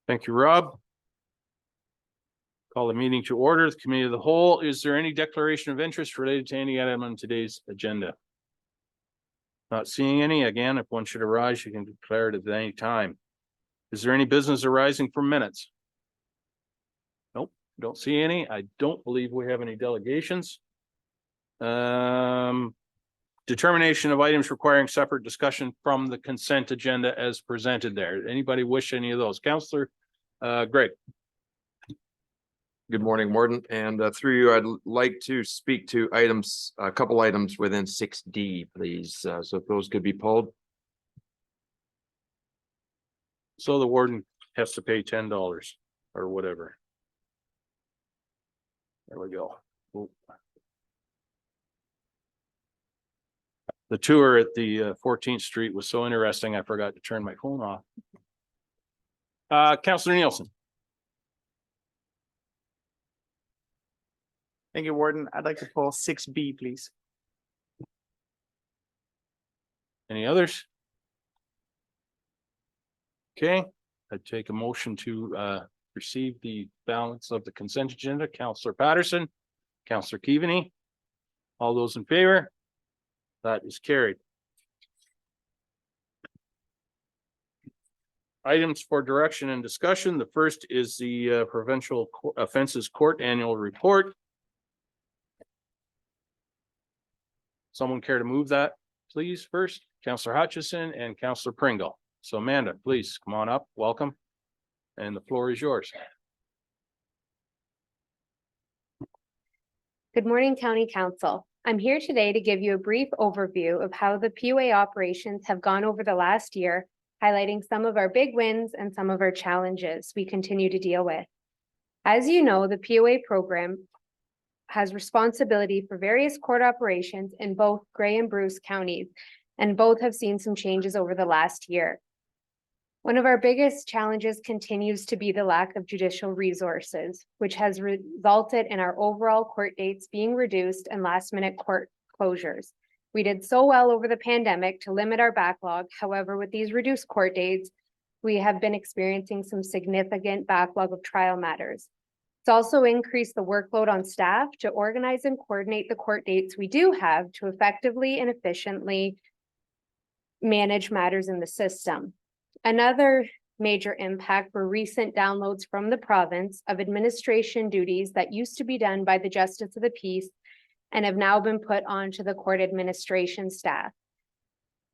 Thank you, Rob. Call the meeting to order. The Committee of the Whole. Is there any declaration of interest related to any item on today's agenda? Not seeing any. Again, if one should arise, you can declare it at any time. Is there any business arising from minutes? Nope, don't see any. I don't believe we have any delegations. Determination of items requiring separate discussion from the consent agenda as presented there. Anybody wish any of those? Councillor Greg. Good morning, Warden, and through you, I'd like to speak to items, a couple items within 6D, please. So if those could be pulled. So the warden has to pay $10 or whatever. There we go. Ooh. The tour at the 14th Street was so interesting, I forgot to turn my phone off. Councillor Nielsen. Thank you, Warden. I'd like to pull 6B, please. Any others? Okay, I'd take a motion to receive the balance of the consent agenda. Councillor Patterson, Councillor Keaveney. All those in favor? That is carried. Items for direction and discussion. The first is the Provincial Offences Court Annual Report. Someone care to move that, please, first? Councillor Hutchison and Councillor Pringle. So Amanda, please come on up. Welcome. And the floor is yours. Good morning, County Council. I'm here today to give you a brief overview of how the PUA operations have gone over the last year, highlighting some of our big wins and some of our challenges we continue to deal with. As you know, the PUA program has responsibility for various court operations in both Grey and Bruce counties, and both have seen some changes over the last year. One of our biggest challenges continues to be the lack of judicial resources, which has resulted in our overall court dates being reduced and last-minute court closures. We did so well over the pandemic to limit our backlog. However, with these reduced court dates, we have been experiencing some significant backlog of trial matters. It's also increased the workload on staff to organize and coordinate the court dates we do have to effectively and efficiently manage matters in the system. Another major impact were recent downloads from the province of administration duties that used to be done by the Justice of the Peace and have now been put onto the court administration staff.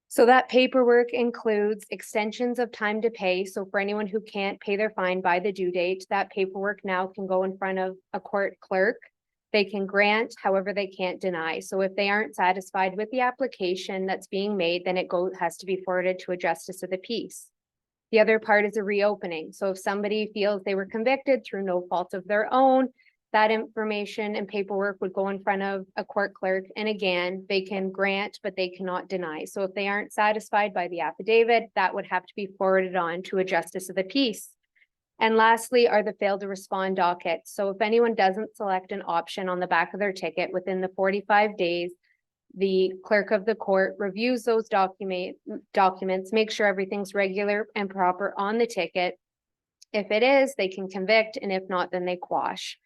So that paperwork includes extensions of time to pay. So for anyone who can't pay their fine by the due date, that paperwork now can go in front of a court clerk. They can grant, however, they can't deny. So if they aren't satisfied with the application that's being made, then it has to be forwarded to a Justice of the Peace. The other part is a reopening. So if somebody feels they were convicted through no fault of their own, that information and paperwork would go in front of a court clerk. And again, they can grant, but they cannot deny. So if they aren't satisfied by the affidavit, that would have to be forwarded on to a Justice of the Peace. And lastly are the fail to respond dockets. So if anyone doesn't select an option on the back of their ticket within the 45 days, the clerk of the court reviews those documents, make sure everything's regular and proper on the ticket. If it is, they can convict, and if not, then they quash.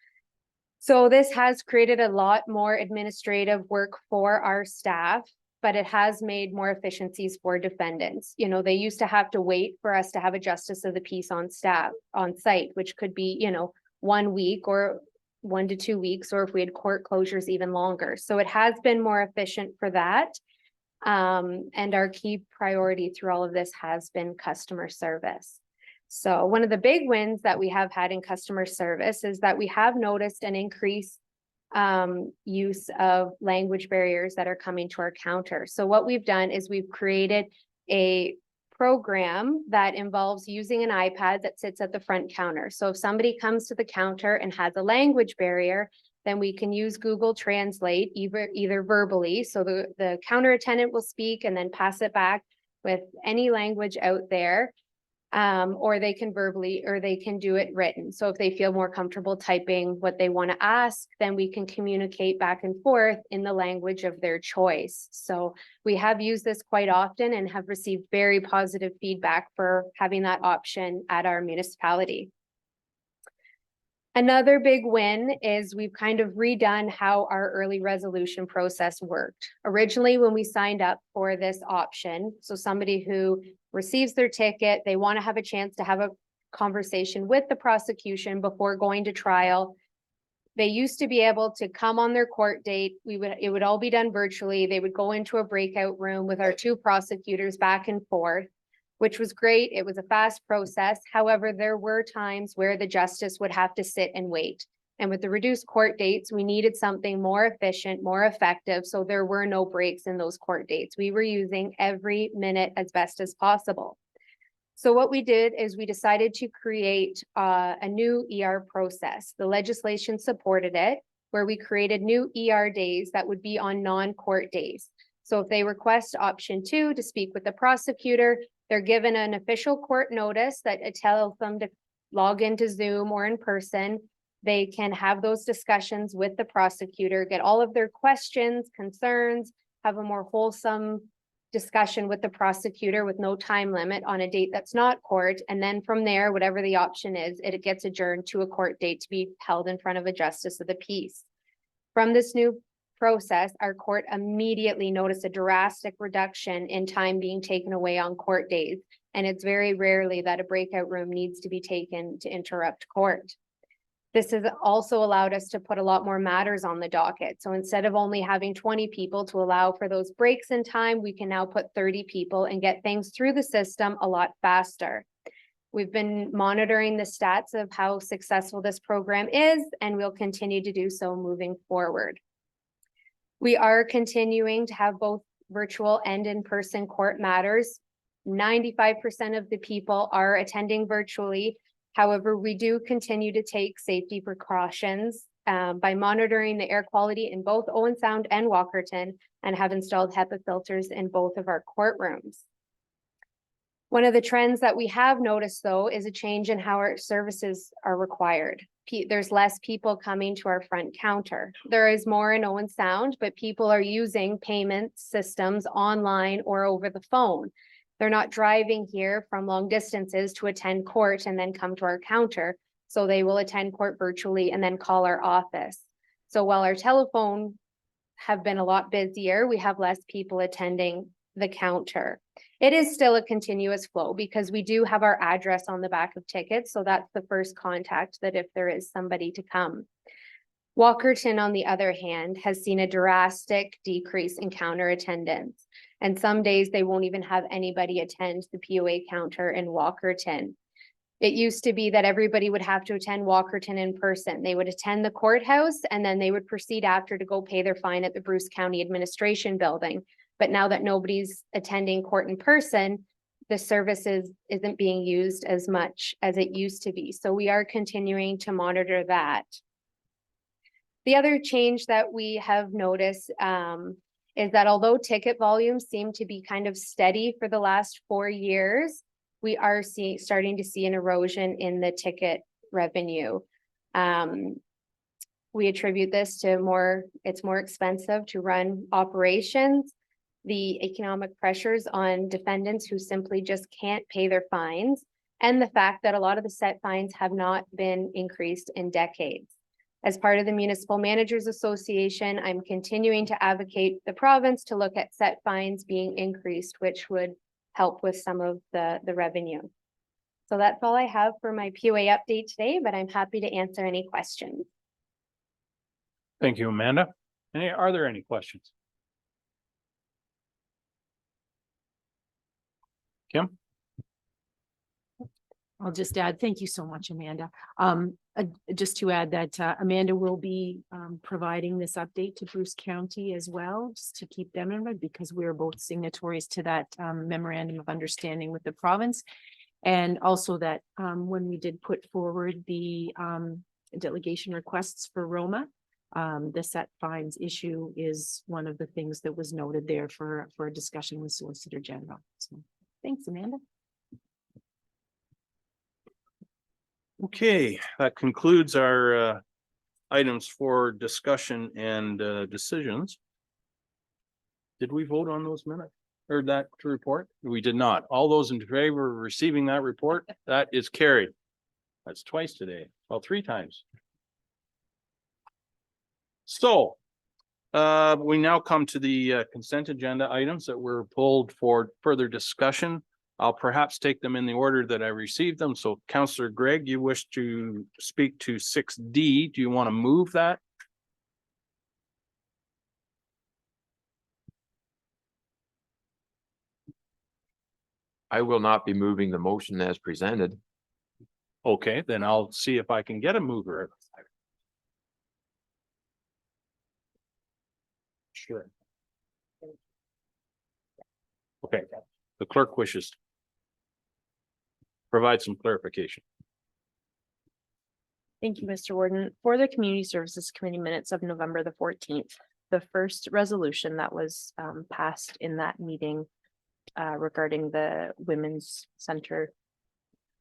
So this has created a lot more administrative work for our staff, but it has made more efficiencies for defendants. You know, they used to have to wait for us to have a Justice of the Peace on site, which could be, 1 week or 1 to 2 weeks, or if we had court closures, even longer. So it has been more efficient for that. And our key priority through all of this has been customer service. So one of the big wins that we have had in customer service is that we have noticed an increase use of language barriers that are coming to our counter. So what we've done is we've created a program that involves using an iPad that sits at the front counter. So if somebody comes to the counter and has a language barrier, then we can use Google Translate either verbally. So the counter attendant will speak and then pass it back with any language out there. Or they can verbally, or they can do it written. So if they feel more comfortable typing what they want to ask, then we can communicate back and forth in the language of their choice. So we have used this quite often and have received very positive feedback for having that option at our municipality. Another big win is we've kind of redone how our early resolution process worked. Originally, when we signed up for this option, so somebody who receives their ticket, they want to have a chance to have a conversation with the prosecution before going to trial. They used to be able to come on their court date. It would all be done virtually. They would go into a breakout room with our two prosecutors back and forth, which was great. It was a fast process. However, there were times where the justice would have to sit and wait. And with the reduced court dates, we needed something more efficient, more effective. So there were no breaks in those court dates. We were using every minute as best as possible. So what we did is we decided to create a new ER process. The legislation supported it, where we created new ER days that would be on non-court days. So if they request option 2 to speak with the prosecutor, they're given an official court notice that it tells them to log into Zoom or in person. They can have those discussions with the prosecutor, get all of their questions, concerns, have a more wholesome discussion with the prosecutor with no time limit on a date that's not court. And then from there, whatever the option is, it gets adjourned to a court date to be held in front of a justice of the peace. From this new process, our court immediately noticed a drastic reduction in time being taken away on court days. And it's very rarely that a breakout room needs to be taken to interrupt court. This has also allowed us to put a lot more matters on the docket. So instead of only having 20 people to allow for those breaks in time, we can now put 30 people and get things through the system a lot faster. We've been monitoring the stats of how successful this program is, and we'll continue to do so moving forward. We are continuing to have both virtual and in-person court matters. 95% of the people are attending virtually. However, we do continue to take safety precautions by monitoring the air quality in both Owen Sound and Walkerton, and have installed HEPA filters in both of our courtrooms. One of the trends that we have noticed, though, is a change in how our services are required. There's less people coming to our front counter. There is more in Owen Sound, but people are using payment systems online or over the phone. They're not driving here from long distances to attend court and then come to our counter. So they will attend court virtually and then call our office. So while our telephone have been a lot busier, we have less people attending the counter. It is still a continuous flow because we do have our address on the back of tickets. So that's the first contact that if there is somebody to come. Walkerton, on the other hand, has seen a drastic decrease in counter attendance. And some days they won't even have anybody attend the POA counter in Walkerton. It used to be that everybody would have to attend Walkerton in person. They would attend the courthouse and then they would proceed after to go pay their fine at the Bruce County Administration Building. But now that nobody's attending court in person, the services isn't being used as much as it used to be. So we are continuing to monitor that. The other change that we have noticed is that although ticket volumes seem to be kind of steady for the last 4 years, we are starting to see an erosion in the ticket revenue. We attribute this to it's more expensive to run operations, the economic pressures on defendants who simply just can't pay their fines, and the fact that a lot of the set fines have not been increased in decades. As part of the Municipal Managers Association, I'm continuing to advocate the province to look at set fines being increased, which would help with some of the revenue. So that's all I have for my POA update today, but I'm happy to answer any questions. Thank you, Amanda. Are there any questions? Kim? I'll just add, thank you so much, Amanda. Just to add that Amanda will be providing this update to Bruce County as well, just to keep them in mind, because we're both signatories to that memorandum of understanding with the province. And also that when we did put forward the delegation requests for Roma, the set fines issue is one of the things that was noted there for a discussion with Solicitor General. So thanks, Amanda. Okay, that concludes our items for discussion and decisions. Did we vote on those minutes or that report? We did not. All those in favor of receiving that report, that is carried. That's twice today, well, 3 times. So we now come to the consent agenda items that were pulled for further discussion. I'll perhaps take them in the order that I received them. So Councillor Greg, you wish to speak to 6D. Do you want to move that? I will not be moving the motion as presented. Okay, then I'll see if I can get a mover. Sure. Okay, the clerk wishes to provide some clarification. Thank you, Mr. Warden. For the Community Services Committee minutes of November the 14th, the first resolution that was passed in that meeting regarding the Women's Center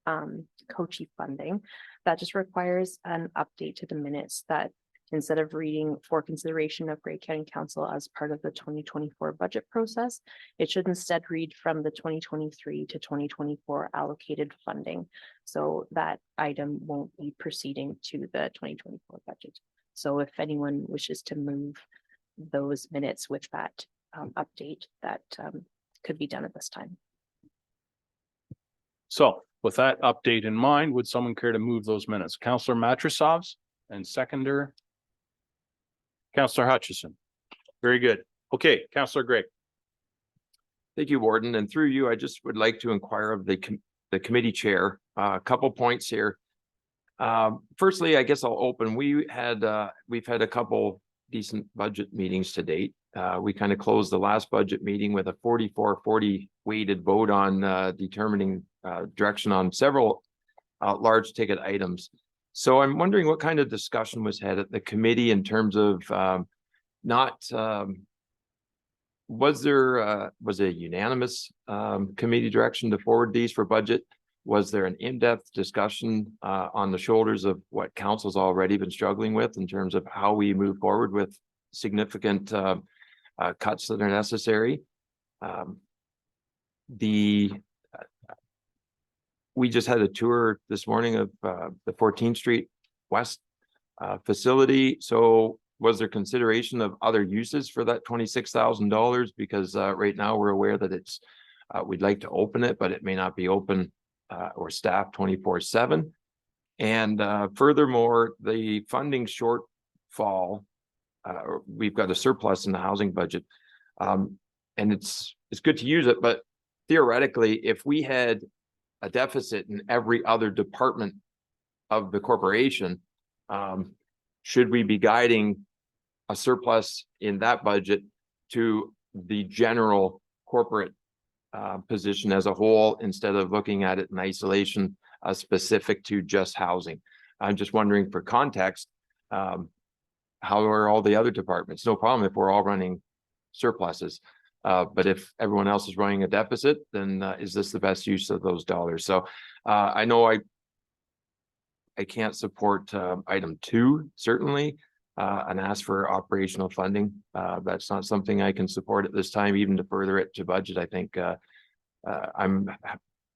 COCHI funding, that just requires an update to the minutes that instead of reading for consideration of Grey County Council as part of the 2024 budget process, it should instead read from the 2023 to 2024 allocated funding. So that item won't be proceeding to the 2024 budget. So if anyone wishes to move those minutes with that update, that could be done at this time. So with that update in mind, would someone care to move those minutes? Councillor Matrosovs and seconder Councillor Hutchison. Very good. Okay, Councillor Gray. Thank you, Warden. And through you, I just would like to inquire of the committee chair, a couple points here. Firstly, I guess I'll open. we've had a couple decent budget meetings to date. We kind of closed the last budget meeting with a 44-40 weighted vote on determining direction on several large ticket items. So I'm wondering what kind of discussion was had at the committee in terms of was it unanimous committee direction to forward these for budget? Was there an in-depth discussion on the shoulders of what council's already been struggling with in terms of how we move forward with significant cuts that are necessary? We just had a tour this morning of the 14th Street West facility. So was there consideration of other uses for that $26,000? Because right now we're aware that it's we'd like to open it, but it may not be open or staffed 24/7. And furthermore, the funding shortfall, we've got a surplus in the housing budget, and it's good to use it, but theoretically, if we had a deficit in every other department of the corporation, should we be guiding a surplus in that budget to the general corporate position as a whole instead of looking at it in isolation specific to just housing? I'm just wondering for context, how are all the other departments? No problem if we're all running surpluses. But if everyone else is running a deficit, then is this the best use of those dollars? So I know I can't support item 2, certainly, and ask for operational funding. That's not something I can support at this time, even to further it to budget. I think I'm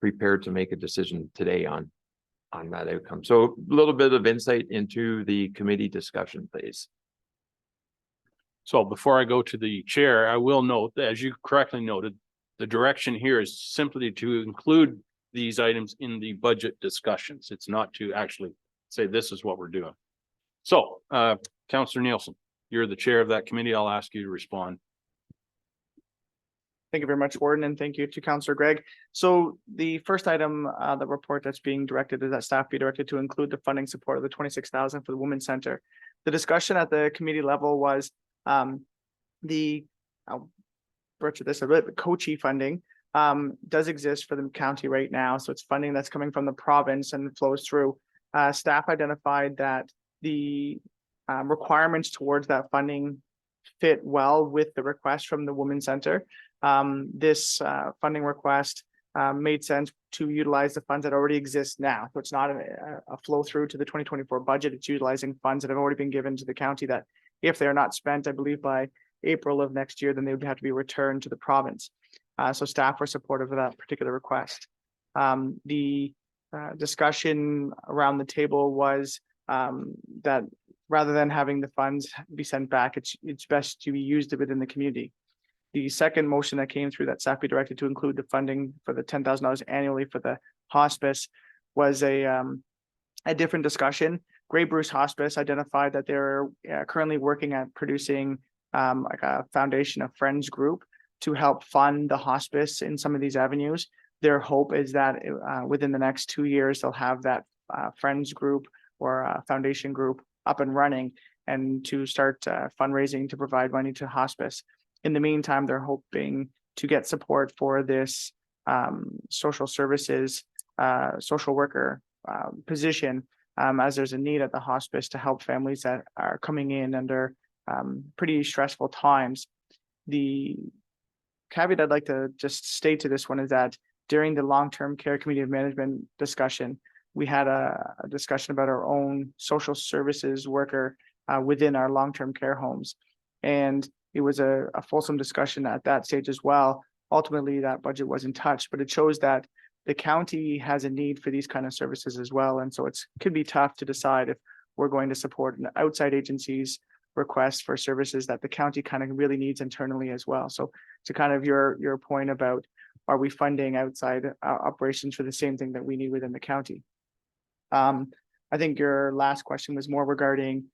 prepared to make a decision today on that outcome. So a little bit of insight into the committee discussion, please. So before I go to the chair, I will note that, as you correctly noted, the direction here is simply to include these items in the budget discussions. It's not to actually say this is what we're doing. So, Councillor Nielsen, you're the chair of that committee. I'll ask you to respond. Thank you very much, Warden, and thank you to Councillor Greg. So the first item, the report that's being directed is that staff be directed to include the funding support of the 26,000 for the Women's Center. The discussion at the committee level was I'll butcher this a bit, the COCHI funding does exist for the county right now. So it's funding that's coming from the province and flows through. Staff identified that the requirements towards that funding fit well with the request from the Women's Center. This funding request made sense to utilize the funds that already exist now. So it's not a flow through to the 2024 budget. It's utilizing funds that have already been given to the county that if they're not spent, I believe by April of next year, then they would have to be returned to the province. So staff were supportive of that particular request. The discussion around the table was that rather than having the funds be sent back, it's best to be used within the community. The second motion that came through that staff be directed to include the funding for the $10,000 annually for the hospice was a different discussion. Grey Bruce Hospice identified that they're currently working at producing like a Foundation of Friends group to help fund the hospice in some of these avenues. Their hope is that within the next 2 years, they'll have that Friends group or foundation group up and running and to start fundraising to provide money to hospice. In the meantime, they're hoping to get support for this social services, social worker position as there's a need at the hospice to help families that are coming in under pretty stressful times. The caveat I'd like to just state to this one is that during the long-term care committee of management discussion, we had a discussion about our own social services worker within our long-term care homes. And it was a fulsome discussion at that stage as well. Ultimately, that budget wasn't touched, but it shows that the county has a need for these kind of services as well. And so it could be tough to decide if we're going to support an outside agency's request for services that the county kind of really needs internally as well. So to kind of your point about, are we funding outside operations for the same thing that we need within the county? I think your last question was more regarding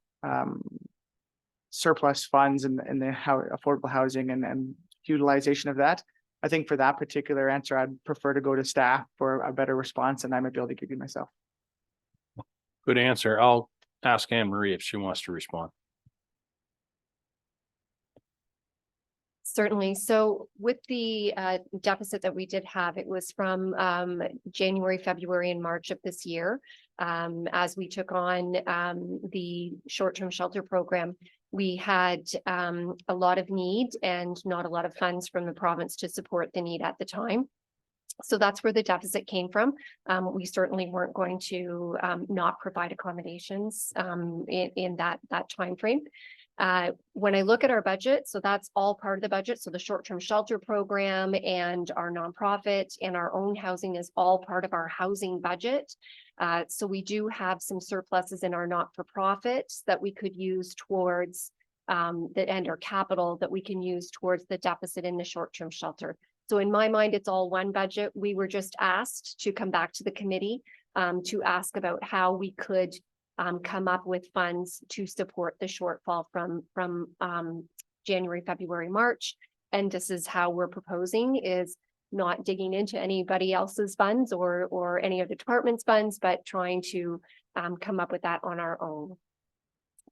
surplus funds and the affordable housing and utilization of that. I think for that particular answer, I'd prefer to go to staff for a better response than I might be able to give you myself. Good answer. I'll ask Anne Marie if she wants to respond. Certainly. So with the deficit that we did have, it was from January, February, and March of this year. As we took on the short-term shelter program, we had a lot of need and not a lot of funds from the province to support the need at the time. So that's where the deficit came from. We certainly weren't going to not provide accommodations in that timeframe. When I look at our budget, so that's all part of the budget. So the short-term shelter program and our nonprofit and our own housing is all part of our housing budget. So we do have some surpluses in our not-for-profits that we could use towards and our capital that we can use towards the deficit in the short-term shelter. So in my mind, it's all one budget. We were just asked to come back to the committee to ask about how we could come up with funds to support the shortfall from January, February, March. And this is how we're proposing, is not digging into anybody else's funds or any of the department's funds, but trying to come up with that on our own.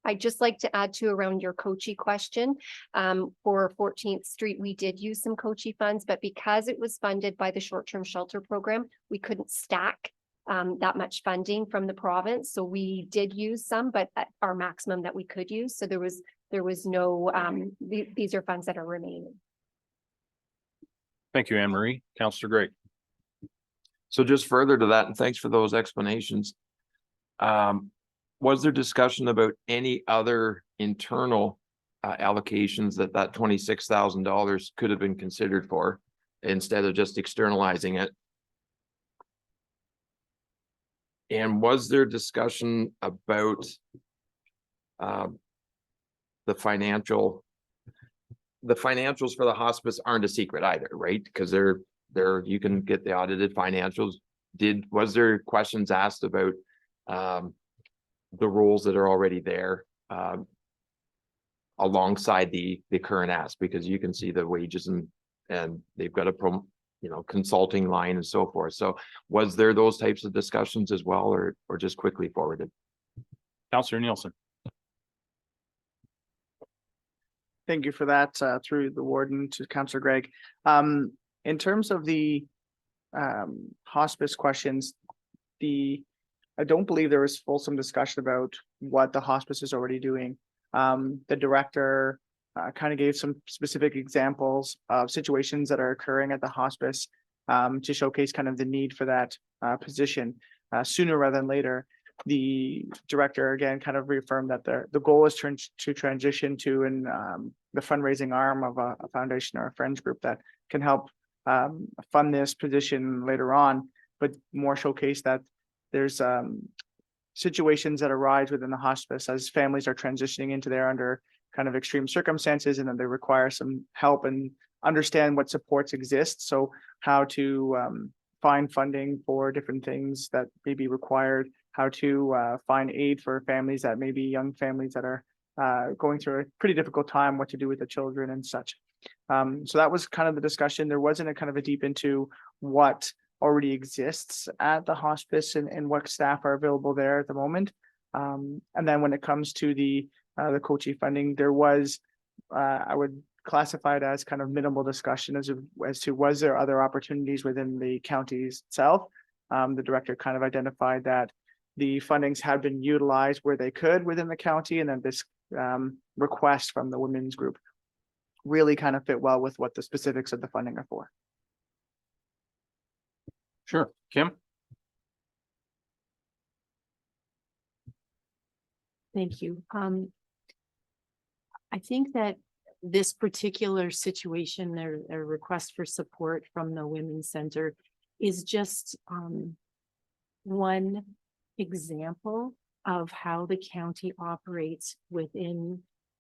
I'd just like to add to around your Coachie question. For 14th Street, we did use some Coachie funds, but because it was funded by the short-term shelter program, we couldn't stack that much funding from the province. So we did use some, but at our maximum that we could use. So there was no, these are funds that are remaining. Thank you, Anne Marie. Councillor Gregg. So just further to that, and thanks for those explanations. Was there discussion about any other internal allocations that $26,000 could have been considered for instead of just externalizing it? And was there discussion about the financials for the hospice aren't a secret either, right? Because they're you can get the audited financials. Was there questions asked about the roles that are already there alongside the current ask? Because you can see the wages and they've got a consulting line and so forth. So was there those types of discussions as well, or just quickly forwarded? Councillor Nielsen. Thank you for that through the warden to Councillor Gregg. In terms of the hospice questions, I don't believe there was fulsome discussion about what the hospice is already doing. The director kind of gave some specific examples of situations that are occurring at the hospice to showcase kind of the need for that position sooner rather than later. The director again kind of reaffirmed that the goal is to transition to the fundraising arm of a foundation or a friends group that can help fund this position later on, but more showcase that there's situations that arise within the hospice as families are transitioning into there under kind of extreme circumstances, and then they require some help and understand what supports exist. So how to find funding for different things that may be required, how to find aid for families that may be young families that are going through a pretty difficult time, what to do with the children and such. So that was kind of the discussion. There wasn't a kind of a deep into what already exists at the hospice and what staff are available there at the moment. And then when it comes to the COCHE funding, there was, I would classify it as kind of minimal discussion as to was there other opportunities within the counties itself. The director kind of identified that the fundings had been utilized where they could within the county, and then this request from the women's group really kind of fit well with what the specifics of the funding are for. Sure. Kim? Thank you. I think that this particular situation, a request for support from the Women's Center is just one example of how the county operates within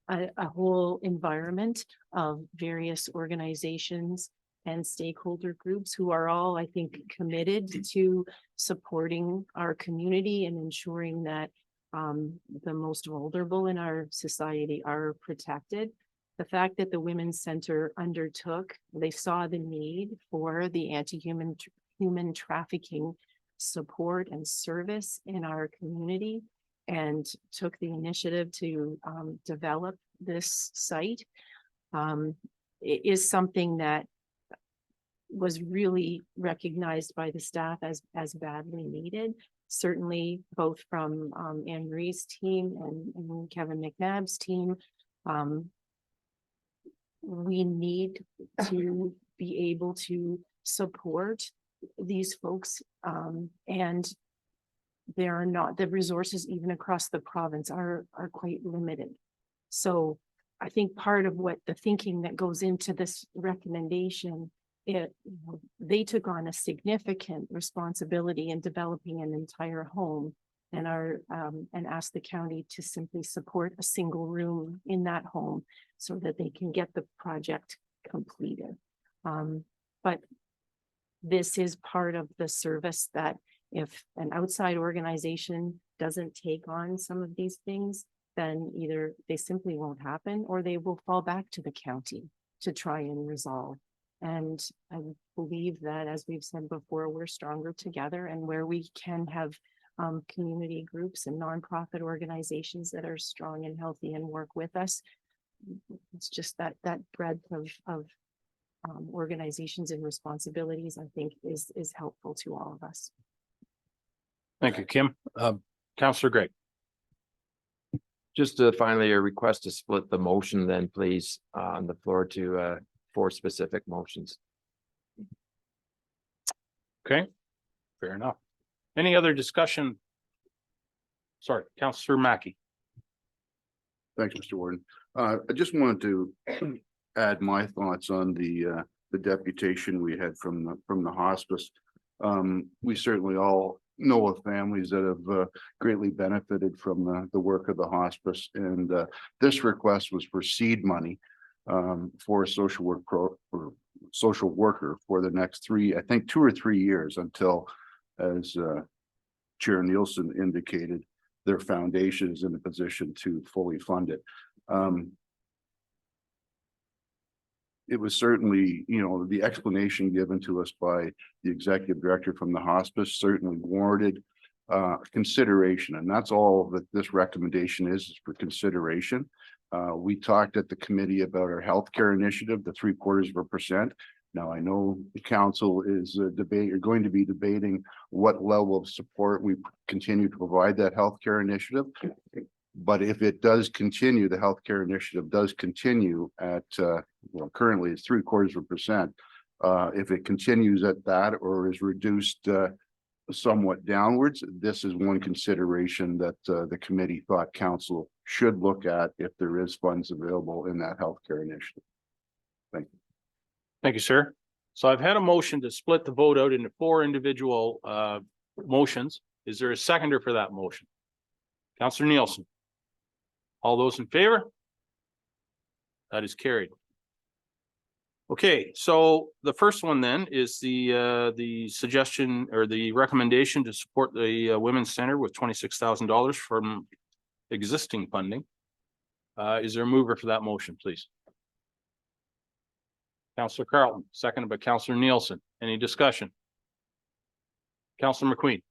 a whole environment of various organizations and stakeholder groups who are all, I think, committed to supporting our community and ensuring that the most vulnerable in our society are protected. The fact that the Women's Center they saw the need for the human trafficking support and service in our community and took the initiative to develop this site is something that was really recognized by the staff as badly needed. Certainly both from Anne Marie's team and Kevin McNabb's team. We need to be able to support these folks and there are not the resources even across the province are quite limited. So I think part of what the thinking that goes into this recommendation, they took on a significant responsibility in developing an entire home and asked the county to simply support a single room in that home so that they can get the project completed. But this is part of the service that if an outside organization doesn't take on some of these things, then either they simply won't happen or they will fall back to the county to try and resolve. And I believe that, as we've said before, we're stronger together, and where we can have community groups and nonprofit organizations that are strong and healthy and work with us. It's just that breadth of organizations and responsibilities, I think, is helpful to all of us. Thank you, Kim. Councillor Gregg. Just finally, a request to split the motion then, please, on the floor to 4 specific motions. Okay, fair enough. Any other discussion? Sorry, Councillor Mackey. Thanks, Mr. Warden. I just wanted to add my thoughts on the deputation we had from the hospice. We certainly all know of families that have greatly benefited from the work of the hospice, and this request was for seed money for a social worker for the next 2 or 3 years until, as Chair Nielsen indicated, their foundation is in a position to fully fund it. It was certainly, the explanation given to us by the executive director from the hospice certainly warranted consideration, and that's all that this recommendation is for consideration. We talked at the committee about our healthcare initiative, the 0.75%. Now, I know the council is going to be debating what level of support we continue to provide that healthcare initiative. But if it does continue, the healthcare initiative does continue at, currently it's 0.75%. If it continues at that or is reduced somewhat downwards, this is one consideration that the committee thought council should look at if there is funds available in that healthcare initiative. Thank you. Thank you, sir. So I've had a motion to split the vote out into 4 individual motions. Is there a seconder for that motion? Councillor Nielsen. All those in favor? That is carried. Okay, so the first one then is the suggestion or the recommendation to support the Women's Center with $26,000 from existing funding. Is there a mover for that motion, please? Councillor Carlton, seconded by Councillor Nielsen. Any discussion? Councillor McQueen.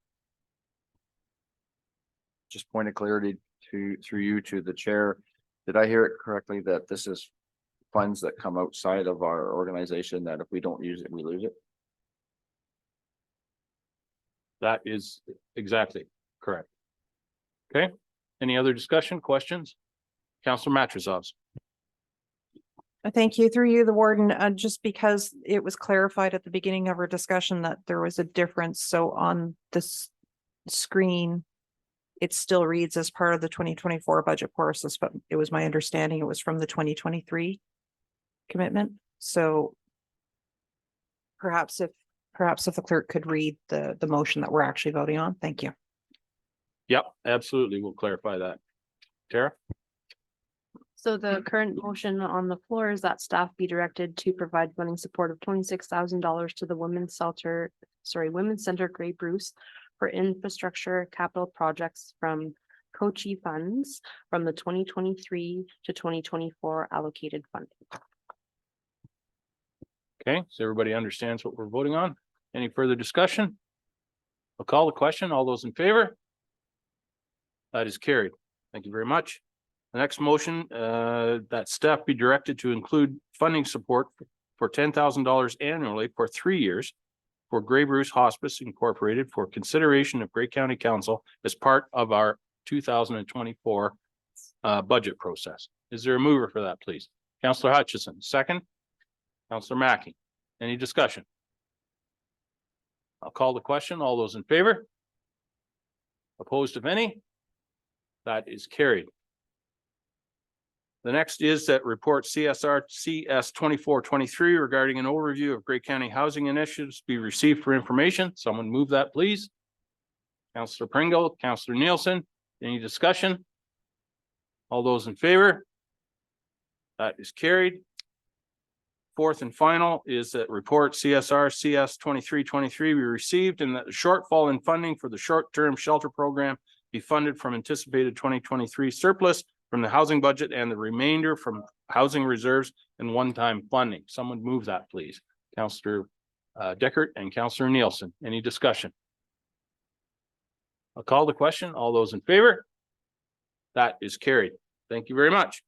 Just point of clarity through you to the chair. Did I hear it correctly that this is funds that come outside of our organization, that if we don't use it, we lose it? That is exactly correct. Okay, any other discussion, questions? Councillor Matrosov. Thank you. Through you, the warden, just because it was clarified at the beginning of our discussion that there was a difference. So on this screen, it still reads as part of the 2024 budget process, but it was my understanding it was from the 2023 commitment. So perhaps if the clerk could read the motion that we're actually voting on. Thank you. Yep, absolutely. We'll clarify that. Tara? So the current motion on the floor is that staff be directed to provide funding support of $26,000 to the Women's Center Grey Bruce for infrastructure capital projects from COCHI funds from the 2023 to 2024 allocated funding. Okay, so everybody understands what we're voting on. Any further discussion? I'll call the question. All those in favor? That is carried. Thank you very much. The next motion, that staff be directed to include funding support for $10,000 annually for 3 years for Grey Bruce Hospice Incorporated for consideration of Grey County Council as part of our 2024 budget process. Is there a mover for that, please? Councillor Hutchison, second. Councillor Mackey, any discussion? I'll call the question. All those in favor? Opposed, if any? That is carried. The next is that report CSR CS 2423 regarding an overview of Grey County housing initiatives be received for information. Someone move that, please. Councillor Pringle, Councillor Nielsen, any discussion? All those in favor? That is carried. Fourth and final is that report CSR CS 2323 be received and that the shortfall in funding for the short-term shelter program be funded from anticipated 2023 surplus from the housing budget and the remainder from housing reserves and one-time funding. Someone move that, please. Councillor Deckert and Councillor Nielsen. Any discussion? I'll call the question. All those in favor? That is carried. Thank you very much.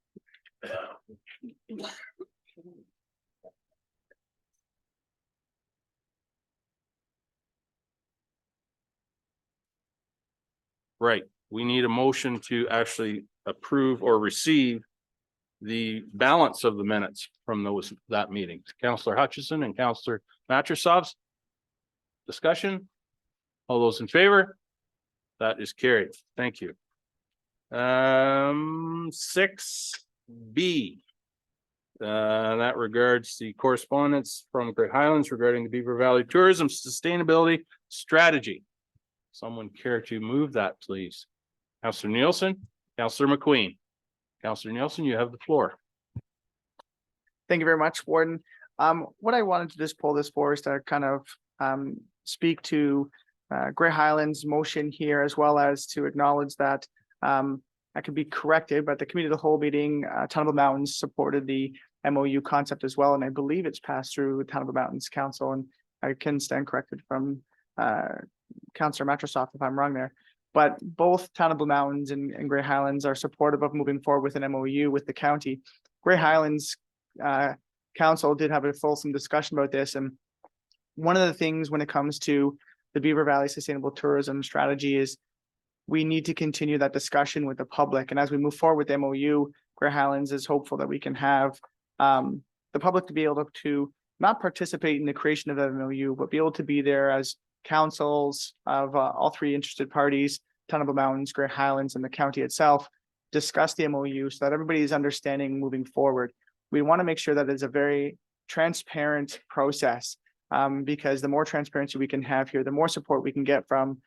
Right, we need a motion to actually approve or receive the balance of the minutes from that meeting. Councillor Hutchison and Councillor Matrosov. Discussion? All those in favor? That is carried. Thank you. 6B. That regards the correspondence from Grey Highlands regarding the Beaver Valley Tourism Sustainability Strategy. Someone care to move that, please? Councillor Nielsen, Councillor McQueen. Councillor Nielsen, you have the floor. Thank you very much, Warden. What I wanted to just pull this for is to kind of speak to Grey Highlands motion here, as well as to acknowledge that I could be corrected, but the committee of the whole meeting, Town of the Mountains supported the MOU concept as well, and I believe it's passed through Town of the Mountains Council, and I can stand corrected from Councillor Matrosov if I'm wrong there. But both Town of Blue Mountains and Grey Highlands are supportive of moving forward with an MOU with the county. Grey Highlands Council did have a fulsome discussion about this, and one of the things when it comes to the Beaver Valley Sustainable Tourism Strategy is we need to continue that discussion with the public. And as we move forward with the MOU, Grey Highlands is hopeful that we can have the public to be able to not participate in the creation of the MOU, but be able to be there as councils of all three interested parties, Tunnable Mountains, Grey Highlands, and the county itself, discuss the MOU so that everybody is understanding moving forward. We want to make sure that it's a very transparent process, because the more transparency we can have here, the more support we can get from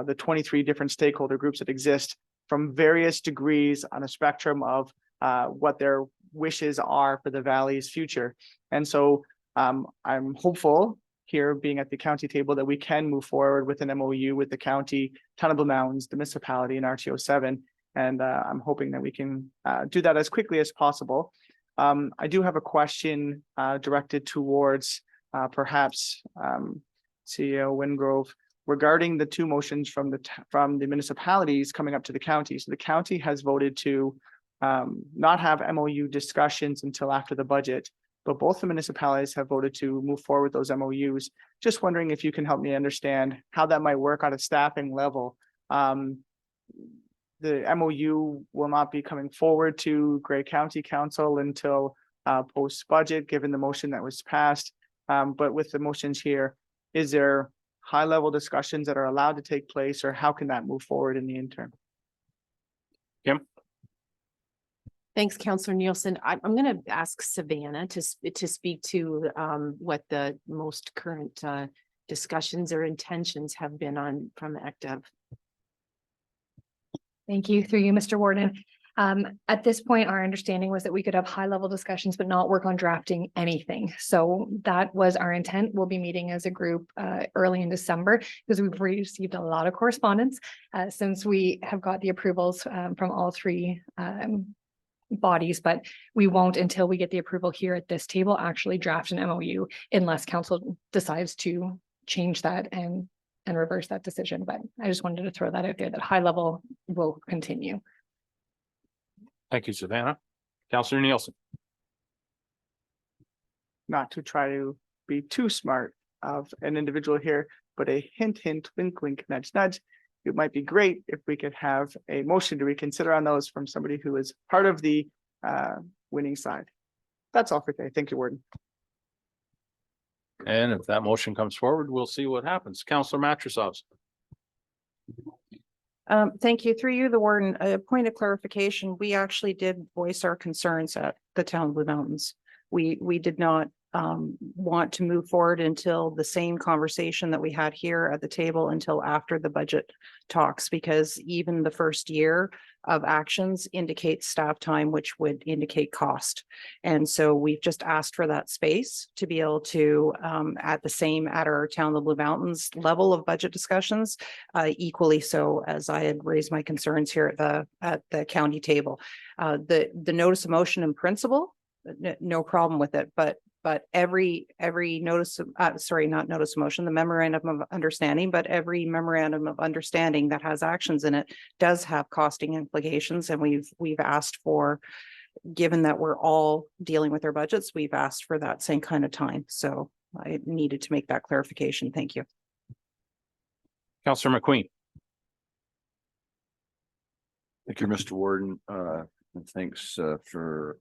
the 23 different stakeholder groups that exist from various degrees on a spectrum of what their wishes are for the valley's future. And so I'm hopeful here, being at the county table, that we can move forward with an MOU with the county, Tunnable Mountains, the municipality, and RTO 7. And I'm hoping that we can do that as quickly as possible. I do have a question directed towards perhaps CEO Wingrove regarding the two motions from the municipalities coming up to the county. So the county has voted to not have MOU discussions until after the budget, but both the municipalities have voted to move forward with those MOUs. Just wondering if you can help me understand how that might work on a staffing level. The MOU will not be coming forward to Grey County Council until post-budget, given the motion that was passed. But with the motions here, is there high-level discussions that are allowed to take place, or how can that move forward in the interim? Kim? Thanks, Councillor Nielsen. I'm going to ask Savannah to speak to what the most current discussions or intentions have been on from ACTEV. Thank you, through you, Mr. Warden. At this point, our understanding was that we could have high-level discussions, but not work on drafting anything. So that was our intent. We'll be meeting as a group early in December, because we've received a lot of correspondence since we have got the approvals from all three bodies, but we won't, until we get the approval here at this table, actually draft an MOU unless council decides to change that and reverse that decision. But I just wanted to throw that out there, that high level will continue. Thank you, Savannah. Councillor Nielsen. Not to try to be too smart of an individual here, but a hint, hint, wink, wink, nudge, nudge. It might be great if we could have a motion to reconsider on those from somebody who is part of the winning side. That's all for today. Thank you, Warden. And if that motion comes forward, we'll see what happens. Councillor Matrosov. Thank you. Through you, the warden, a point of clarification. We actually did voice our concerns at the town of Blue Mountains. We did not want to move forward until the same conversation that we had here at the table until after the budget talks, because even the first year of actions indicates staff time, which would indicate cost. And so we've just asked for that space to be able to at our town of Blue Mountains level of budget discussions, equally so as I had raised my concerns here at the county table. The notice of motion in principle, no problem with it, but every notice of, not notice of motion, the memorandum of understanding, but every memorandum of understanding that has actions in it does have costing implications. And we've asked for, given that we're all dealing with our budgets, we've asked for that same kind of time. So I needed to make that clarification. Thank you. Councillor McQueen. Thank you, Mr. Warden, and thanks for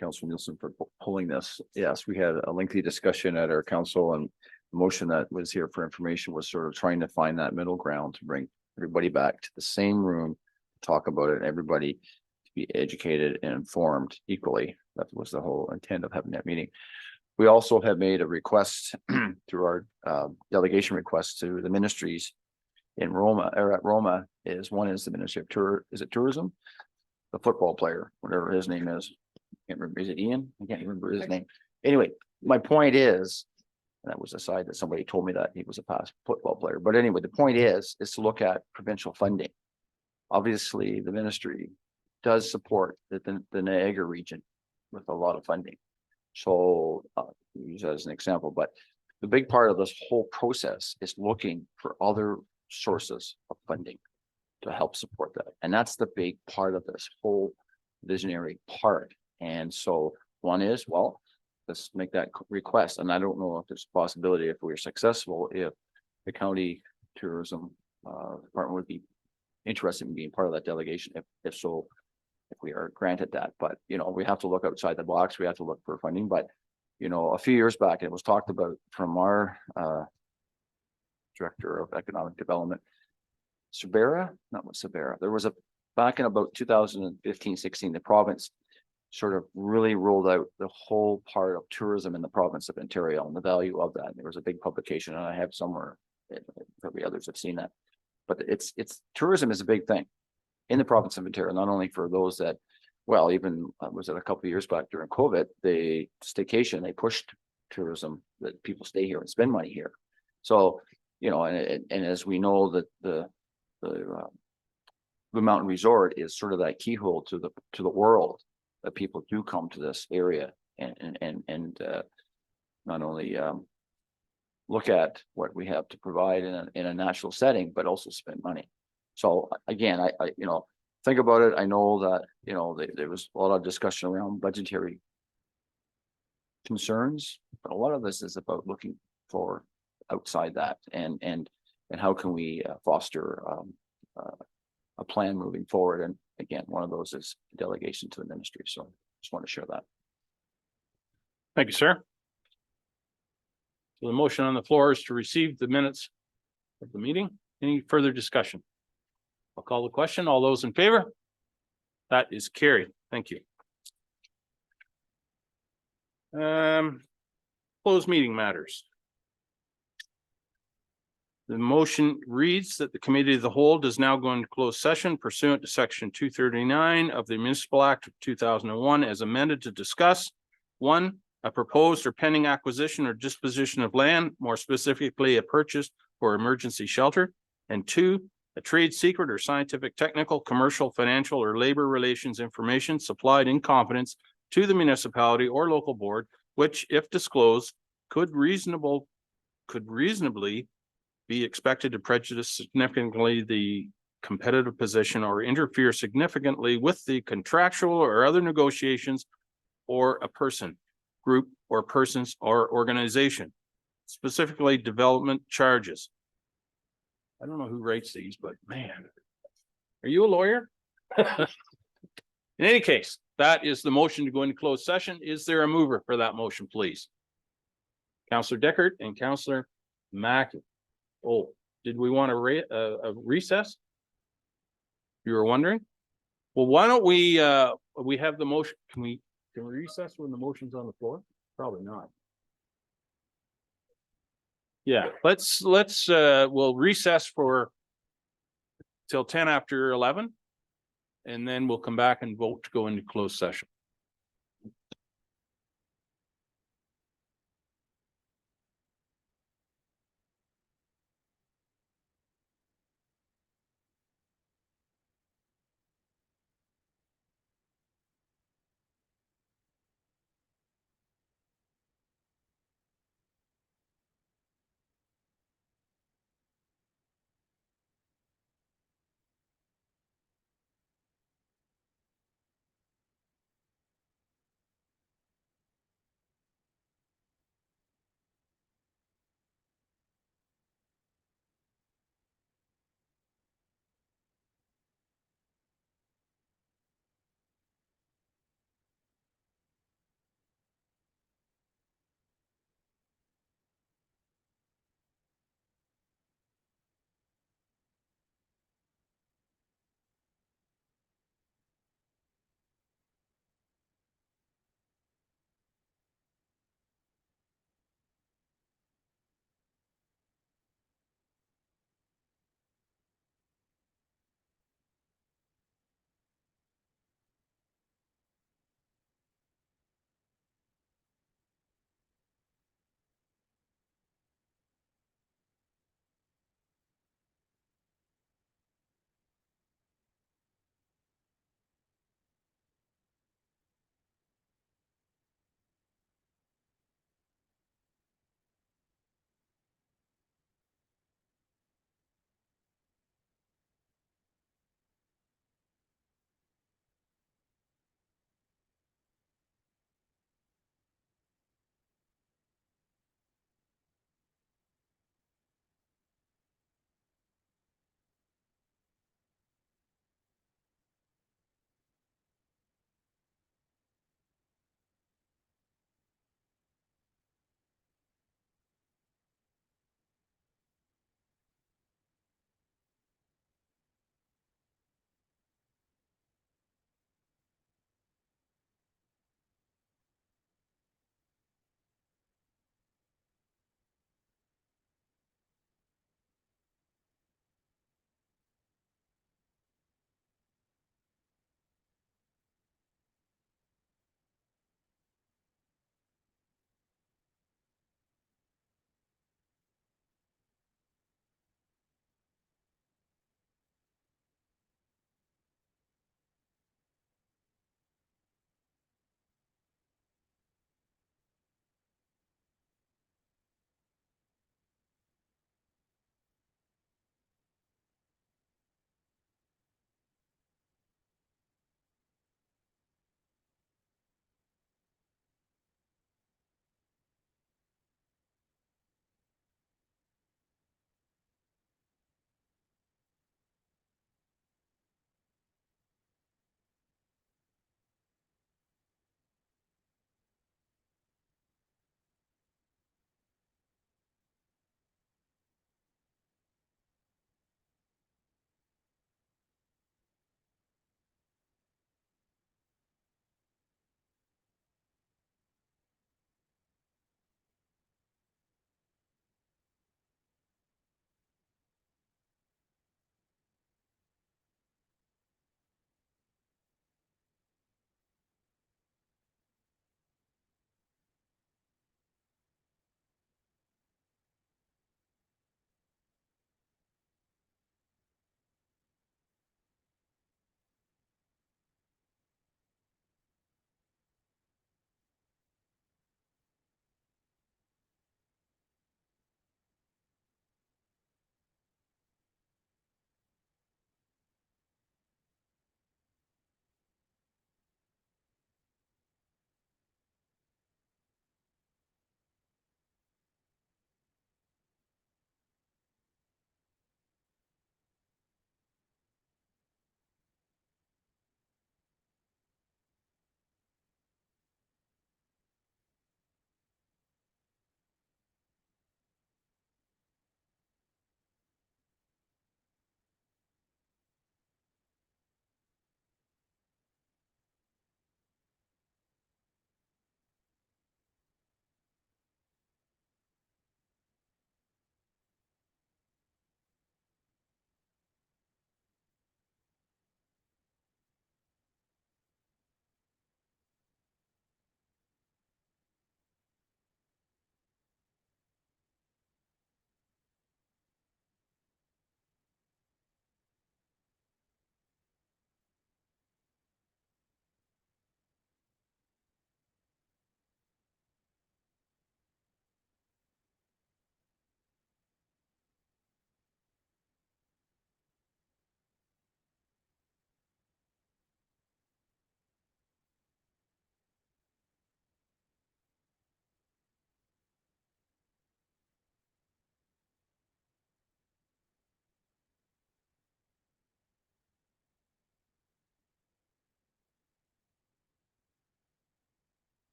Councillor Nielsen for pulling this. Yes, we had a lengthy discussion at our council, and the motion that was here for information was sort of trying to find that middle ground to bring everybody back to the same room, talk about it, everybody to be educated and informed equally. That was the whole intent of having that meeting. We also have made a request through our delegation request to the ministries in Roma, or at Roma, one is the Ministry of Tourism, the football player, whatever his name is. Can't remember, is it Ian? I can't remember his name. Anyway, my point is, that was a side that somebody told me that he was a past football player. But anyway, the point is to look at provincial funding. Obviously, the ministry does support the Niagara region with a lot of funding. So use that as an example, but the big part of this whole process is looking for other sources of funding to help support that. And that's the big part of this whole visionary part. And so one is, well, let's make that request. And I don't know if there's a possibility, if we're successful, if the county tourism department would be interested in being part of that delegation. If so, if we are granted that, but we have to look outside the box. We have to look for funding, but you know, a few years back, it was talked about from our Director of Economic Development, Sabera, not Sabera, there was a, back in about 2015, 16, the province sort of really rolled out the whole part of tourism in the province of Ontario and the value of that. There was a big publication, and I have somewhere, probably others have seen that. But it's tourism is a big thing in the province of Ontario, not only for those that, well, even was it a couple of years back during COVID, they staycation, they pushed tourism, that people stay here and spend money here. So, you know, and as we know that the Blue Mountain Resort is sort of that keyhole to the world, that people do come to this area and not only look at what we have to provide in a natural setting, but also spend money. So again, I you know, think about it. I know that, you know, there was a lot of discussion around budgetary concerns, but a lot of this is about looking for outside that and how can we foster a plan moving forward. And again, one of those is delegation to the ministry. So just want to share that. Thank you, sir. So the motion on the floor is to receive the minutes of the meeting. Any further discussion? I'll call the question. All those in favor? That is carried. Thank you. Closed meeting matters. The motion reads that the Committee of the Whole does now go into closed session pursuant to section 239 of the Municipal Act of 2001 as amended to discuss: one, a proposed or pending acquisition or disposition of land, more specifically a purchase or emergency shelter; and two, a trade secret or scientific, technical, commercial, financial, or labor relations information supplied in confidence to the municipality or local board, which, if disclosed, could reasonably be expected to prejudice significantly the competitive position or interfere significantly with the contractual or other negotiations or a person, group, or persons or organization, specifically development charges. I don't know who writes these, but man, are you a lawyer? In any case, that is the motion to go into closed session. Is there a mover for that motion, please? Councillor Deckard and Councillor Mackey. Oh, did we want a recess? You were wondering? Well, why don't we have the motion? Can we recess when the motion's on the floor? Probably not. Yeah, we'll recess for till 10 after 11. And then we'll come back and vote to go into closed session.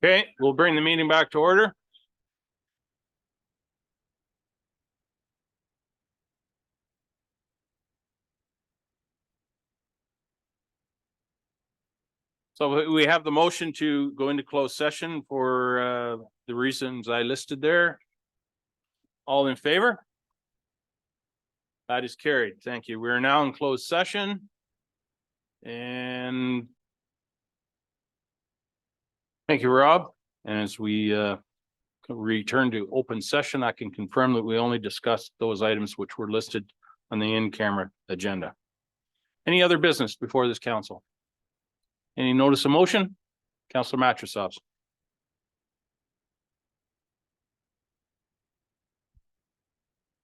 Okay, we'll bring the meeting back to order. So we have the motion to go into closed session for the reasons I listed there. All in favor? That is carried. Thank you. We are now in closed session. And thank you, Rob. And as we return to open session, I can confirm that we only discussed those items which were listed on the in-camera agenda. Any other business before this council? Any notice of motion? Councillor Matrosovs.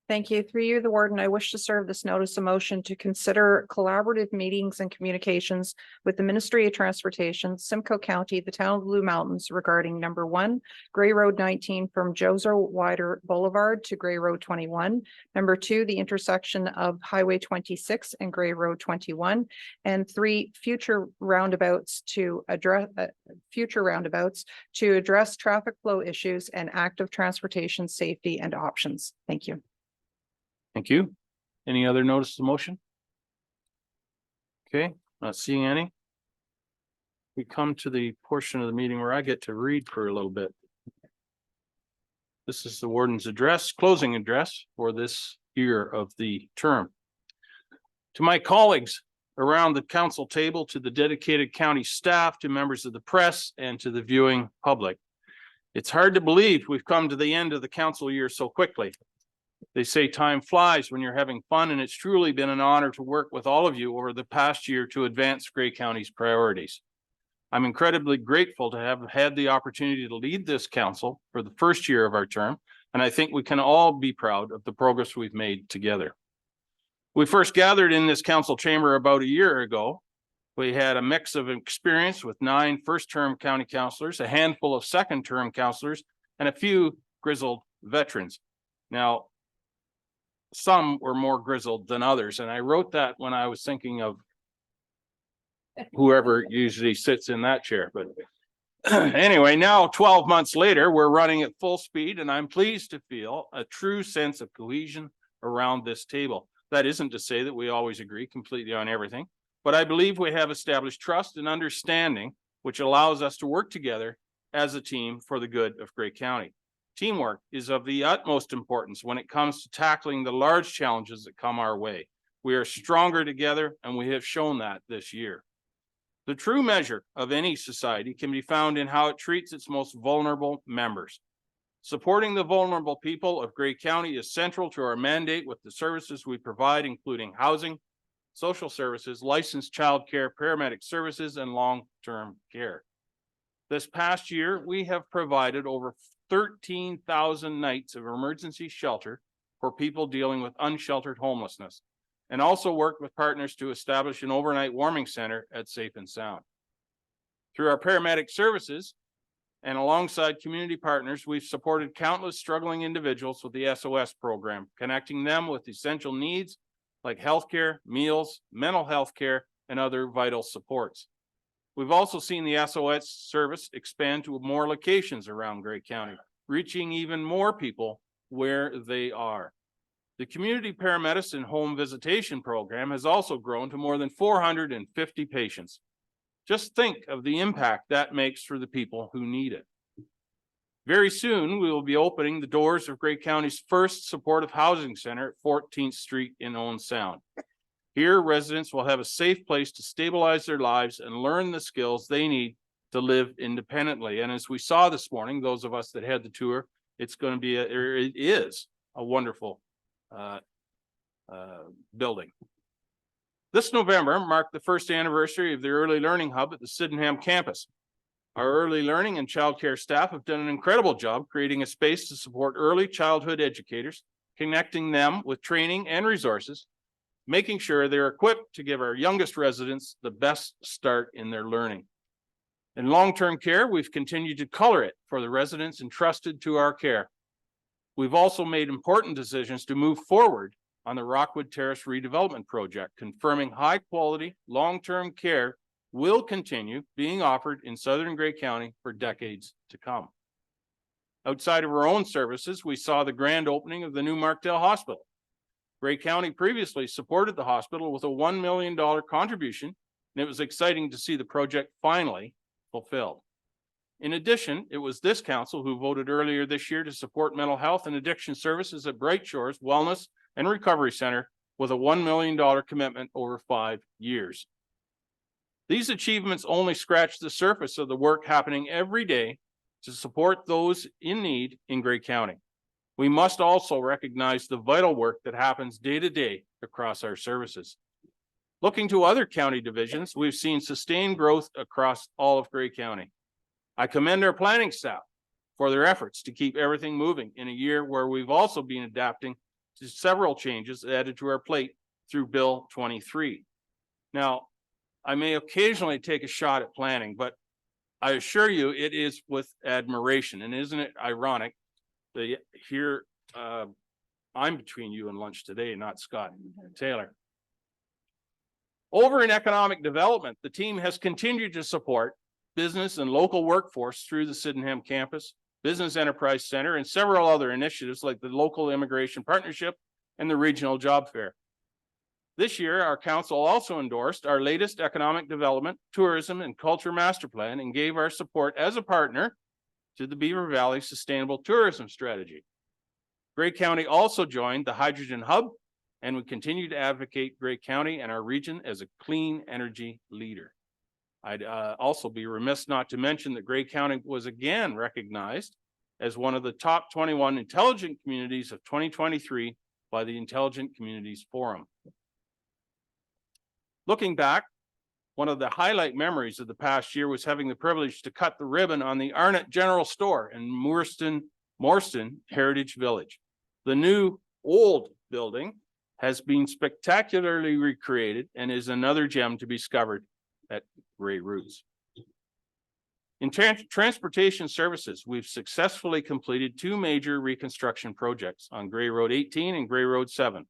Thank you. Through you, the warden, I wish to serve this notice of motion to consider collaborative meetings and communications with the Ministry of Transportation, Simcoe County, the town of Blue Mountains regarding number 1, Gray Road 19 from Jozo Wider Boulevard to Gray Road 21. Number 2, the intersection of Highway 26 and Gray Road 21. And 3, future roundabouts to address traffic flow issues and active transportation safety and options. Thank you. Thank you. Any other notice of motion? Okay, not seeing any. We come to the portion of the meeting where I get to read for a little bit. This is the warden's address, closing address for this year of the term. To my colleagues around the council table, to the dedicated county staff, to members of the press, and to the viewing public. It's hard to believe we've come to the end of the council year so quickly. They say time flies when you're having fun, and it's truly been an honor to work with all of you over the past year to advance Grey County's priorities. I'm incredibly grateful to have had the opportunity to lead this council for the first year of our term, and I think we can all be proud of the progress we've made together. We first gathered in this council chamber about a year ago. We had a mix of experience with 9 first-term county councillors, a handful of second-term councillors, and a few grizzled veterans. Now, some were more grizzled than others, and I wrote that when I was thinking of whoever usually sits in that chair. But anyway, now 12 months later, we're running at full speed, and I'm pleased to feel a true sense of cohesion around this table. That isn't to say that we always agree completely on everything, but I believe we have established trust and understanding, which allows us to work together as a team for the good of Grey County. Teamwork is of the utmost importance when it comes to tackling the large challenges that come our way. We are stronger together, and we have shown that this year. The true measure of any society can be found in how it treats its most vulnerable members. Supporting the vulnerable people of Grey County is central to our mandate with the services we provide, including housing, social services, licensed childcare, paramedic services, and long-term care. This past year, we have provided over 13,000 nights of emergency shelter for people dealing with unsheltered homelessness, and also worked with partners to establish an overnight warming center at Safe and Sound. Through our paramedic services and alongside community partners, we've supported countless struggling individuals with the SOS program, connecting them with essential needs like healthcare, meals, mental health care, and other vital supports. We've also seen the SOS service expand to more locations around Grey County, reaching even more people where they are. The community paramedicine home visitation program has also grown to more than 450 patients. Just think of the impact that makes for the people who need it. Very soon, we will be opening the doors of Grey County's first supportive housing center at 14th Street in Owen Sound. Here, residents will have a safe place to stabilize their lives and learn the skills they need to live independently. And as we saw this morning, those of us that had the tour, it is a wonderful building. This November marked the first anniversary of the Early Learning Hub at the Sydenham campus. Our early learning and childcare staff have done an incredible job creating a space to support early childhood educators, connecting them with training and resources, making sure they're equipped to give our youngest residents the best start in their learning. In long-term care, we've continued to color it for the residents entrusted to our care. We've also made important decisions to move forward on the Rockwood Terrace redevelopment project, confirming high-quality, long-term care will continue being offered in southern Grey County for decades to come. Outside of our own services, we saw the grand opening of the new Markdale Hospital. Grey County previously supported the hospital with a $1 million contribution, and it was exciting to see the project finally fulfilled. In addition, it was this council who voted earlier this year to support mental health and addiction services at Bright Shores Wellness and Recovery Center with a $1 million commitment over 5 years. These achievements only scratch the surface of the work happening every day to support those in need in Grey County. We must also recognize the vital work that happens day to day across our services. Looking to other county divisions, we've seen sustained growth across all of Grey County. I commend our planning staff for their efforts to keep everything moving in a year where we've also been adapting to several changes added to our plate through Bill 23. Now, I may occasionally take a shot at planning, but I assure you it is with admiration. And isn't it ironic that here I'm between you and lunch today, not Scott Taylor. Over in economic development, the team has continued to support business and local workforce through the Sydenham campus, Business Enterprise Center, and several other initiatives like the Local Immigration Partnership and the Regional Job Fair. This year, our council also endorsed our latest economic development, tourism, and culture master plan and gave our support as a partner to the Beaver Valley Sustainable Tourism Strategy. Grey County also joined the Hydrogen Hub, and we continue to advocate Grey County and our region as a clean energy leader. I'd also be remiss not to mention that Grey County was again recognized as one of the top 21 intelligent communities of 2023 by the Intelligent Communities Forum. Looking back, one of the highlight memories of the past year was having the privilege to cut the ribbon on the Arnott General Store in Morston Heritage Village. The new old building has been spectacularly recreated and is another gem to be discovered at Grey Roots. In transportation services, we've successfully completed 2 major reconstruction projects on Grey Road 18 and Grey Road 7.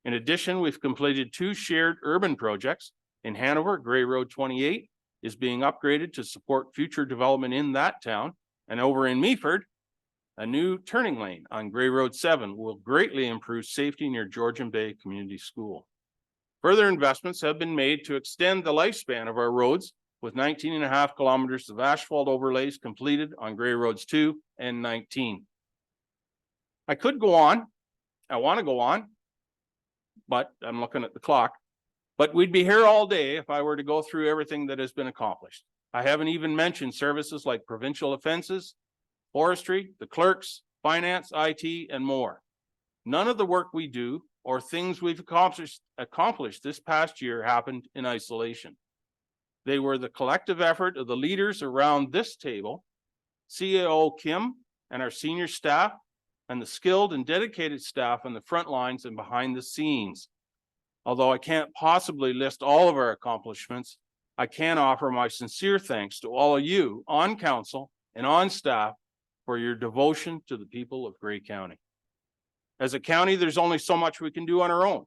In addition, we've completed 2 shared urban projects. In Hanover, Grey Road 28 is being upgraded to support future development in that town. And over in Meaford, a new turning lane on Grey Road 7 will greatly improve safety near Georgian Bay Community School. Further investments have been made to extend the lifespan of our roads, with 19.5 kilometers of asphalt overlays completed on Grey Roads 2 and 19. I could go on. I want to go on, but I'm looking at the clock. But we'd be here all day if I were to go through everything that has been accomplished. I haven't even mentioned services like provincial offenses, forestry, the clerks, finance, IT, and more. None of the work we do or things we've accomplished this past year happened in isolation. They were the collective effort of the leaders around this table, CAO Kim and our senior staff, and the skilled and dedicated staff on the front lines and behind the scenes. Although I can't possibly list all of our accomplishments, I can offer my sincere thanks to all of you on council and on staff for your devotion to the people of Grey County. As a county, there's only so much we can do on our own.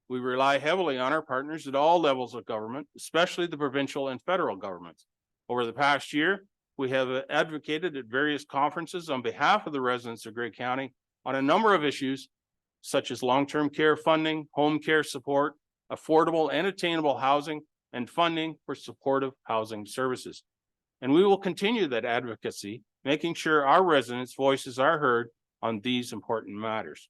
We rely heavily on our partners at all levels of government, especially the provincial and federal governments. Over the past year, we have advocated at various conferences on behalf of the residents of Grey County on a number of issues, such as long-term care funding, home care support, affordable and attainable housing, and funding for supportive housing services. And we will continue that advocacy, making sure our residents' voices are heard on these important matters.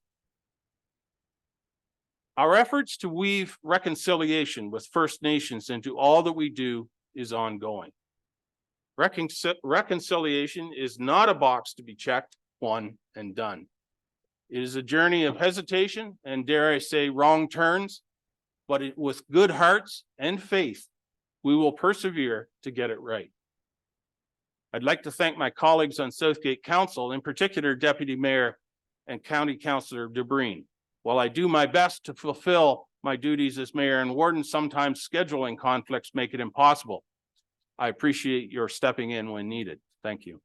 Our efforts to weave reconciliation with First Nations into all that we do is ongoing. Reconciliation is not a box to be checked, one and done. It is a journey of hesitation and, dare I say, wrong turns, but with good hearts and faith, we will persevere to get it right. I'd like to thank my colleagues on Southgate Council, in particular Deputy Mayor and County Councillor DeBreen. While I do my best to fulfill my duties as mayor and warden, sometimes scheduling conflicts make it impossible. I appreciate your stepping in when needed. Thank you.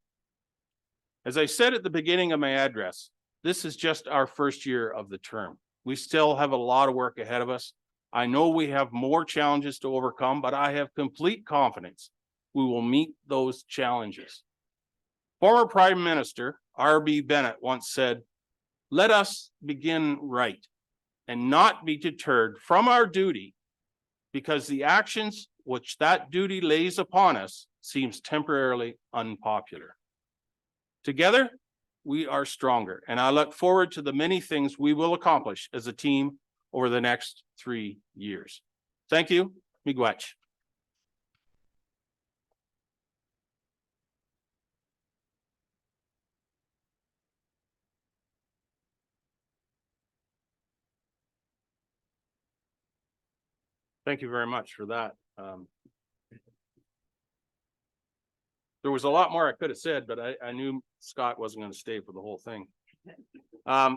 As I said at the beginning of my address, this is just our first year of the term. We still have a lot of work ahead of us, I know we have more challenges to overcome, but I have complete confidence we will meet those challenges. Former Prime Minister R.B. Bennett once said, "Let us begin right and not be deterred from our duty because the actions which that duty lays upon us seems temporarily unpopular. Together, we are stronger, and I look forward to the many things we will accomplish as a team over the next 3 years." Thank you. Miigwech. Thank you very much for that. There was a lot more I could have said, but I knew Scott wasn't going to stay for the whole thing. I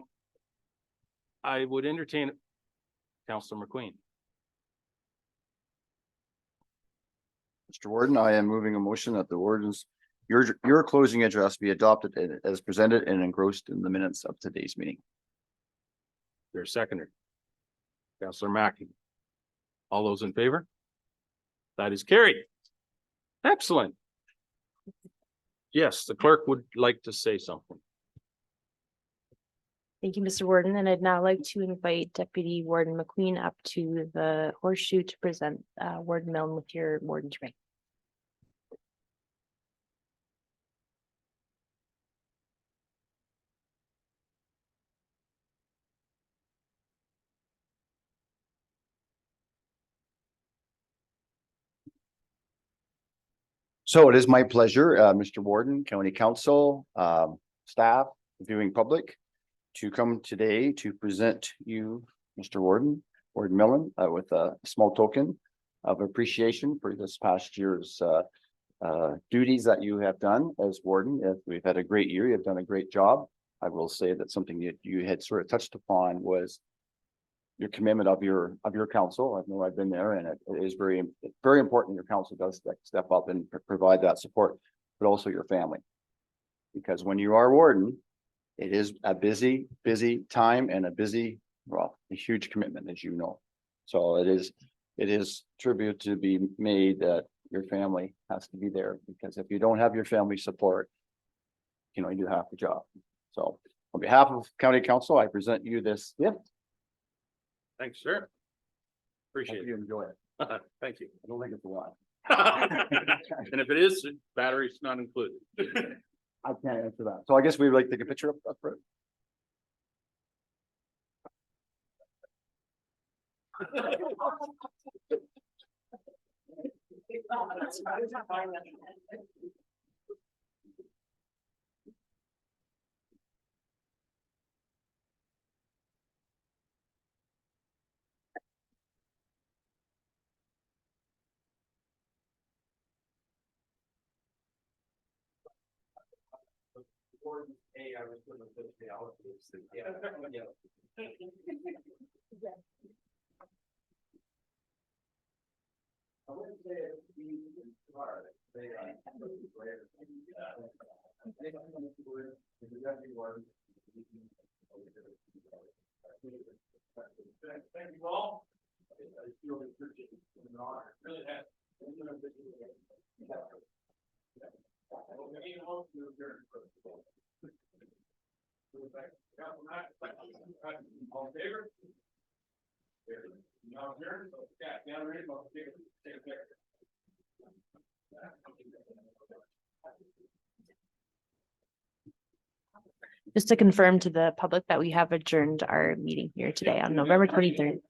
would entertain Councillor McQueen. Mr. Warden, I am moving a motion that the warden's, your closing address be adopted as presented and engrossed in the minutes of today's meeting. Your seconder. Councillor Mackey. All those in favor? That is carried. Excellent. Yes, the clerk would like to say something. Thank you, Mr. Warden, and I'd now like to invite Deputy Warden McQueen up to the horseshoe to present Warden Milne with your warden's ring. So it is my pleasure, Mr. Warden, County Council, staff, viewing public, to come today to present you, Mr. Warden, Warden Milne, with a small token of appreciation for this past year's duties that you have done as warden. We've had a great year. You've done a great job. I will say that something that you had sort of touched upon was your commitment of your council. I know I've been there, and it is very important your council does step up and provide that support, but also your family. Because when you are warden, it is a busy time and a huge commitment, as you know. So it is tribute to be made that your family has to be there, because if you don't have your family support, you know, you do half the job. So on behalf of County Council, I present you this gift. Thanks, sir. Appreciate Hope it. you enjoy it. Thank you. I don't think it's a lot. And if it is, battery's not included. I can't answer that. So I guess we'd like to take a picture up front. Thank you all. I feel appreciated. It's an honor. It really has. All in favor? Now, here, so, yeah, down there, so, take a picture. Just to confirm to the public that we have adjourned our meeting here today on November 23rd.